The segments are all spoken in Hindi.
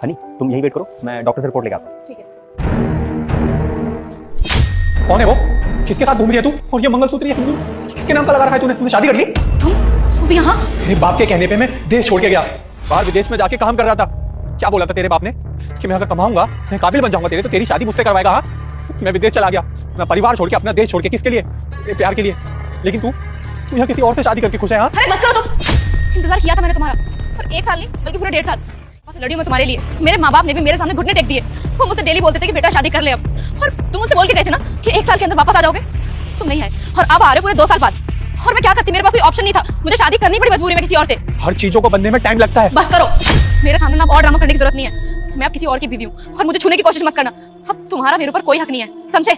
हनी तुम यहीं वेट करो, मैं डॉक्टर से रिपोर्ट लेके आता हूँ। ठीक है। कौन है वो? किसके साथ घूम रही है तू? और ये मंगलसूत्र, ये सिंदूर किसके नाम का लगा रखा है तूने? तूने शादी कर ली? तुम यहाँ? मेरे बाप के कहने पे मैं देश छोड़ के गया, बाहर विदेश में जाके काम कर रहा था। क्या बोला था तेरे बाप ने कि मैं अगर कमाऊंगा, मैं काबिल बन जाऊंगा तेरे, तो तेरी शादी मुझसे करवाएगा। हाँ, मैं विदेश चला गया, अपना परिवार छोड़ के, अपना देश छोड़ के, किसके लिए? तेरे प्यार के लिए। लेकिन तू यहाँ किसी और से शादी करके खुश है? हाँ, अरे बस करो तुम। इंतजार किया था मैंने तुम्हारा, पर 1 साल नहीं बल्कि पूरे 1.5 साल लड़ी हूं मैं तुम्हारे लिए। मेरे माँ बाप ने भी मेरे सामने घुटने टेक दिए। वो मुझसे डेली बोलते थे कि बेटा शादी कर ले अब, और तुम मुझसे बोल के गए थे ना कि 1 साल के अंदर वापस आ जाओगे। तुम नहीं आए और अब आ रहे हो पूरे 2 साल बाद। और मैं क्या करती, मेरे पास कोई ऑप्शन नहीं था, मुझे शादी करनी पड़ी मजबूरी में किसी और से। हर चीजों को बनने में टाइम लगता है। बस करो, मेरे सामने ना और ड्रामा करने की जरूरत नहीं है। मैं अब किसी और की बीवी हूँ और मुझे छूने की कोशिश मत करना। अब तुम्हारा मेरे ऊपर कोई हक नहीं है, समझे?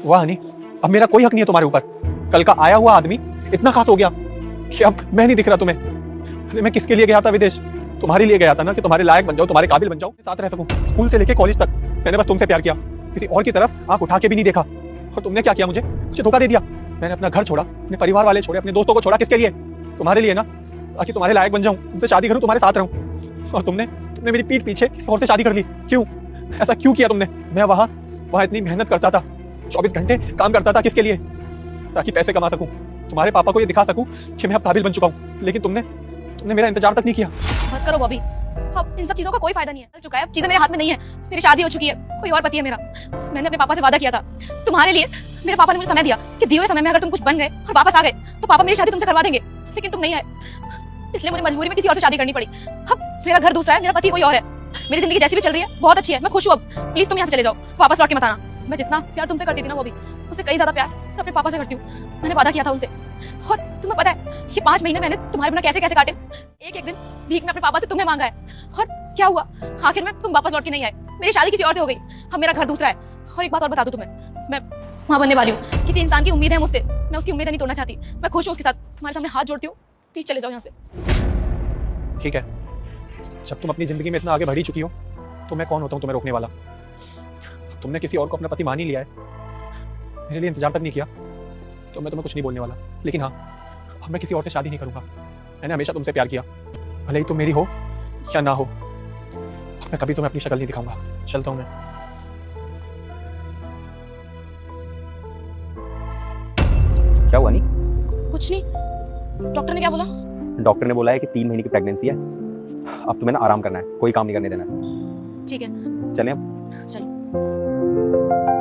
वाह हनी, अब मेरा कोई हक नहीं है तुम्हारे ऊपर। कल का आया हुआ आदमी इतना खास हो गया कि अब मैं नहीं दिख रहा तुम्हें। अरे मैं किसके लिए गया था विदेश? तुम्हारे लिए गया था ना, कि तुम्हारे लायक बन जाऊं, तुम्हारे काबिल बन जाऊं, साथ रह सकूं। स्कूल से लेके कॉलेज तक मैंने बस तुमसे प्यार किया, किसी और की तरफ आंख उठा के भी नहीं देखा। और तुमने क्या किया? मुझे धोखा दे दिया। मैंने अपना घर छोड़ा, अपने परिवार वाले छोड़े, अपने दोस्तों को छोड़ा, किसके लिए? तुम्हारे लिए ना, ताकि तुम्हारे लायक बन जाऊं, तुमसे शादी करूं, तुम्हारे साथ रहूं। और तुमने मेरी पीठ पीछे किसी और से शादी कर ली। क्यों? ऐसा क्यों किया तुमने? मैं वहां इतनी मेहनत करता था, 24 घंटे काम करता था, किसके लिए? ताकि पैसे कमा सकूं, तुम्हारे पापा को ये दिखा सकूं कि मैं अब काबिल बन चुका हूं। लेकिन तुमने मेरा इंतजार तक नहीं किया। बस करो बॉबी, अब इन सब चीजों का कोई फायदा नहीं है। चल चुका है, अब चीजें मेरे हाथ में नहीं है। मेरी शादी हो चुकी है, कोई और पति है मेरा। मैंने अपने पापा से वादा किया था तुम्हारे लिए। मेरे पापा ने मुझे समय दिया कि दिए हुए समय में अगर तुम कुछ बन गए और वापस आ गए तो पापा मेरी शादी तुमसे करवा देंगे। लेकिन तुम नहीं आए, इसलिए मुझे मजबूरी में किसी और से शादी करनी पड़ी। अब मेरा घर दूसरा है, मेरा पति कोई और है। मेरी जिंदगी जैसी भी चल रही है बहुत अच्छी है, मैं खुश हूँ। अब प्लीज तुम यहाँ से चले जाओ, वापस लौट के मत आना। मैं जितना प्यार तुमसे करती थी ना वो भी, उससे कई ज्यादा प्यार मैं अपने पापा से करती हूँ। मैंने वादा किया था उनसे। और तुम्हें पता है ये 5 महीने मैंने तुम्हारे बिना कैसे कैसे काटे। एक दिन भीख में अपने पापा से तुम्हें मांगा है। और क्या हुआ? आखिर में तुम वापस लौट के नहीं आए। मेरी शादी किसी और से हो गई। अब मेरा घर दूसरा है। और एक बात और बता दूं तुम्हें, मैं मां बनने वाली हूँ। किसी इंसान की उम्मीद है मुझसे, मैं उसकी उम्मीद नहीं तोड़ना चाहती। मैं खुश हूँ उसके साथ। तुम्हारे सामने हाथ जोड़ती हूँ, प्लीज चले जाओ यहाँ से। ठीक है, जब तुम अपनी जिंदगी में इतना आगे बढ़ ही चुकी हो तो मैं कौन होता हूँ तुम्हें रोकने वाला? तुमने किसी और को अपना पति मान ही लिया है, मेरे लिए इंतजार तक नहीं किया, तो मैं तुम्हें कुछ नहीं बोलने वाला। लेकिन हाँ, अब मैं किसी और से शादी नहीं करूंगा। मैंने हमेशा तुमसे प्यार किया, भले ही तुम मेरी हो या ना हो। अब मैं कभी तुम्हें अपनी शक्ल नहीं दिखाऊंगा। चलता हूँ मैं। क्या हुआ? नहीं कुछ नहीं। डॉक्टर ने क्या बोला? डॉक्टर ने बोला है कि 3 महीने की प्रेगनेंसी है, अब तुम्हें ना आराम करना है, कोई काम नहीं करने देना है। ठीक है, चलें अब? चलो।